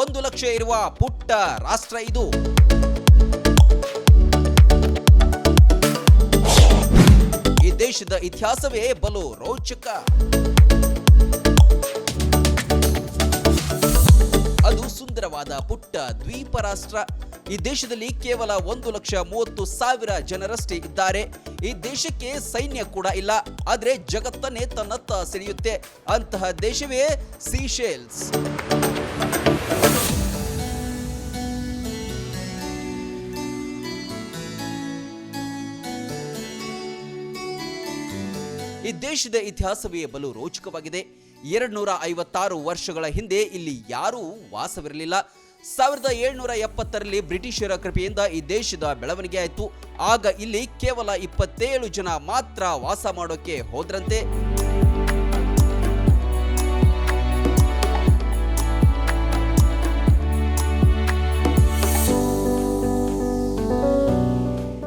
1 ಲಕ್ಷ ಇರುವ ಪುಟ್ಟ ರಾಷ್ಟ್ರ ಇದು. ಈ ದೇಶದ ಇತಿಹಾಸವೇ ಬಲು ರೋಚಕ. ಅದು ಸುಂದರವಾದ ಪುಟ್ಟ ದ್ವೀಪ ರಾಷ್ಟ್ರ. ಈ ದೇಶದಲ್ಲಿ ಕೇವಲ 1,30,000 ಜನರಷ್ಟೇ ಇದ್ದಾರೆ. ಈ ದೇಶಕ್ಕೆ ಸೈನ್ಯ ಕೂಡ ಇಲ್ಲ, ಆದರೆ ಜಗತ್ತನ್ನೇ ತನ್ನತ್ತ ಸೆಳೆಯುತ್ತೆ. ಅಂತಹ ದೇಶವೇ ಸೀಶೆಲ್ಸ್. ಈ ದೇಶದ ಇತಿಹಾಸವೇ ಬಲು ರೋಚಕವಾಗಿದೆ. 256 ವರ್ಷಗಳ ಹಿಂದೆ ಇಲ್ಲಿ ಯಾರೂ ವಾಸವಿರಲಿಲ್ಲ. 1770ರಲ್ಲಿ ಬ್ರಿಟಿಷರ ಕೃಪೆಯಿಂದ ಈ ದೇಶದ ಬೆಳವಣಿಗೆ ಆಯಿತು. ಆಗ ಇಲ್ಲಿ ಕೇವಲ 27 ಜನ ಮಾತ್ರ ವಾಸ ಮಾಡೋಕೆ ಹೋದ್ರಂತೆ.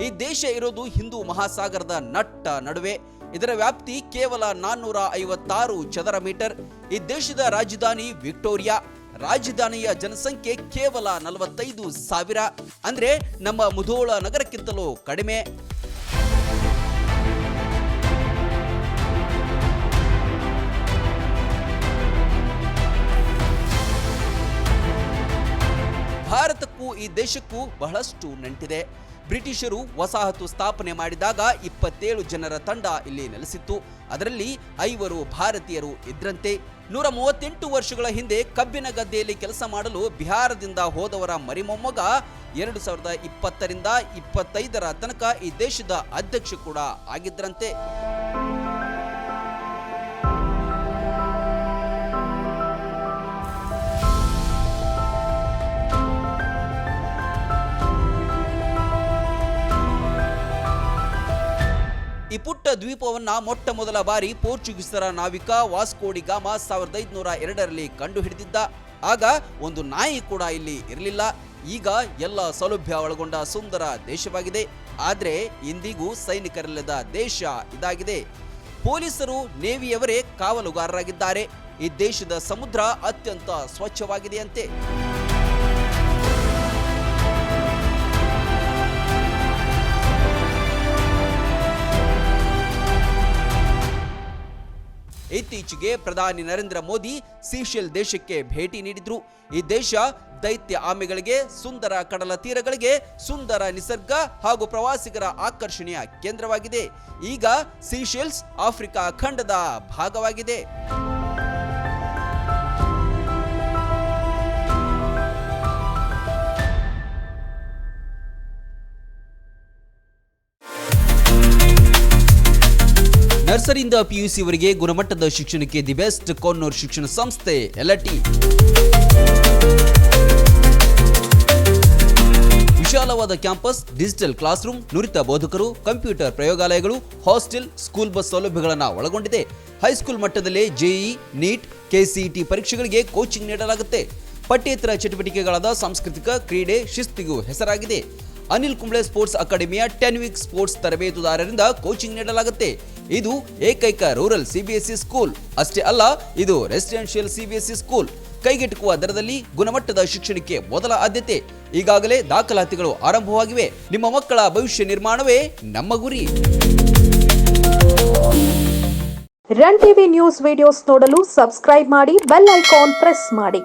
ಈ ದೇಶ ಇರೋದು ಹಿಂದೂ ಮಹಾಸಾಗರದ ನಟ್ಟ ನಡುವೆ. ಇದರ ವ್ಯಾಪ್ತಿ ಕೇವಲ 456 ಚದರ ಮೀಟರ್. ಈ ದೇಶದ ರಾಜಧಾನಿ ವಿಕ್ಟೋರಿಯಾ. ರಾಜಧಾನಿಯ ಜನಸಂಖ್ಯೆ ಕೇವಲ 45,000, ಅಂದ್ರೆ ನಮ್ಮ ಮುಧೋಳ ನಗರಕ್ಕಿಂತಲೂ ಕಡಿಮೆ. ಭಾರತಕ್ಕೂ ಈ ದೇಶಕ್ಕೂ ಬಹಳಷ್ಟು ನಂಟಿದೆ. ಬ್ರಿಟಿಷರು ವಸಾಹತು ಸ್ಥಾಪನೆ ಮಾಡಿದಾಗ 27 ಜನರ ತಂಡ ಇಲ್ಲಿ ನೆಲೆಸಿತ್ತು. ಅದರಲ್ಲಿ 5 ಭಾರತೀಯರು ಇದ್ರಂತೆ. 138 ವರ್ಷಗಳ ಹಿಂದೆ ಕಬ್ಬಿನ ಗದ್ದೆಯಲ್ಲಿ ಕೆಲಸ ಮಾಡಲು ಬಿಹಾರದಿಂದ ಹೋದವರ ಮರಿಮೊಮ್ಮಗ 2020ರಿಂದ 25ರ ತನಕ ಈ ದೇಶದ ಅಧ್ಯಕ್ಷ ಕೂಡ ಆಗಿದ್ರಂತೆ. ಈ ಪುಟ್ಟ ದ್ವೀಪವನ್ನ ಮೊಟ್ಟ ಮೊದಲ ಬಾರಿ ಪೋರ್ಚುಗೀಸರ ನಾವಿಕ ವಾಸ್ಕೋ ಡಿ ಗಾಮಾ 1502ರಲ್ಲಿ ಕಂಡು ಹಿಡಿದಿದ್ದ. ಆಗ ಒಂದು ನಾಯಿ ಕೂಡ ಇಲ್ಲಿ ಇರಲಿಲ್ಲ. ಈಗ ಎಲ್ಲ ಸೌಲಭ್ಯ ಒಳಗೊಂಡ ಸುಂದರ ದೇಶವಾಗಿದೆ. ಆದರೆ ಇಂದಿಗೂ ಸೈನಿಕರಿಲ್ಲದ ದೇಶ ಇದಾಗಿದೆ. ಪೊಲೀಸರು, ನೇವಿಯವರೇ ಕಾವಲುಗಾರರಾಗಿದ್ದಾರೆ. ಈ ದೇಶದ ಸಮುದ್ರ ಅತ್ಯಂತ ಸ್ವಚ್ಛವಾಗಿದೆಯಂತೆ. ಇತ್ತೀಚೆಗೆ ಪ್ರಧಾನಿ ನರೇಂದ್ರ ಮೋದಿ ಸೀಶೆಲ್ ದೇಶಕ್ಕೆ ಭೇಟಿ ನೀಡಿದ್ರು. ಈ ದೇಶ ದೈತ್ಯ ಆಮೆಗಳಿಗೆ, ಸುಂದರ ಕಡಲ ತೀರಗಳಿಗೆ, ಸುಂದರ ನಿಸರ್ಗ ಹಾಗೂ ಪ್ರವಾಸಿಗರ ಆಕರ್ಷಣೆಯ ಕೇಂದ್ರವಾಗಿದೆ. ಈಗ ಸೀಶೆಲ್ಸ್ ಆಫ್ರಿಕಾ ಖಂಡದ ಭಾಗವಾಗಿದೆ. ನರ್ಸರಿಯಿಂದ PUC ವರೆಗೆ ಗುಣಮಟ್ಟದ ಶಿಕ್ಷಣಕ್ಕೆ ದಿ ಬೆಸ್ಟ್ ಕೊನ್ನೂರು ಶಿಕ್ಷಣ ಸಂಸ್ಥೆ LT. ವಿಶಾಲವಾದ ಕ್ಯಾಂಪಸ್, ಡಿಜಿಟಲ್ ಕ್ಲಾಸ್ ರೂಮ್, ನುರಿತ ಬೋಧಕರು, ಕಂಪ್ಯೂಟರ್ ಪ್ರಯೋಗಾಲಯಗಳು, ಹಾಸ್ಟೆಲ್, ಸ್ಕೂಲ್ ಬಸ್ ಸೌಲಭ್ಯಗಳನ್ನು ಒಳಗೊಂಡಿದೆ. ಹೈಸ್ಕೂಲ್ ಮಟ್ಟದಲ್ಲೇ JEE, NEET, KCET ಪರೀಕ್ಷೆಗಳಿಗೆ ಕೋಚಿಂಗ್ ನೀಡಲಾಗುತ್ತೆ. ಪಠ್ಯೇತರ ಚಟುವಟಿಕೆಗಳಾದ ಸಾಂಸ್ಕೃತಿಕ, ಕ್ರೀಡೆ, ಶಿಸ್ತಿಗೂ ಹೆಸರಾಗಿದೆ. ಅನಿಲ್ ಕುಂಬ್ಳೆ ಸ್ಪೋರ್ಟ್ಸ್ ಅಕಾಡೆಮಿಯ 10 ವೀಕ್ ಸ್ಪೋರ್ಟ್ಸ್ ತರಬೇತುದಾರರಿಂದ ಕೋಚಿಂಗ್ ನೀಡಲಾಗುತ್ತೆ. ಇದು ಏಕೈಕ ರೂರಲ್ CBSE ಸ್ಕೂಲ್. ಅಷ್ಟೇ ಅಲ್ಲ, ಇದು ರೆಸಿಡೆನ್ಷಿಯಲ್ CBSE ಸ್ಕೂಲ್. ಕೈಗೆಟುಕುವ ದರದಲ್ಲಿ ಗುಣಮಟ್ಟದ ಶಿಕ್ಷಣಕ್ಕೆ ಮೊದಲ ಆದ್ಯತೆ. ಈಗಾಗಲೇ ದಾಖಲಾತಿಗಳು ಆರಂಭವಾಗಿವೆ. ನಿಮ್ಮ ಮಕ್ಕಳ ಭವಿಷ್ಯ ನಿರ್ಮಾಣವೇ ನಮ್ಮ ಗುರಿ. ರನ್ ಟಿವಿ ನ್ಯೂಸ್ ವಿಡಿಯೋಸ್ ನೋಡಲು ಸಬ್ಸ್ಕ್ರೈಬ್ ಮಾಡಿ, ಬೆಲ್ ಐಕಾನ್ ಪ್ರೆಸ್ ಮಾಡಿ.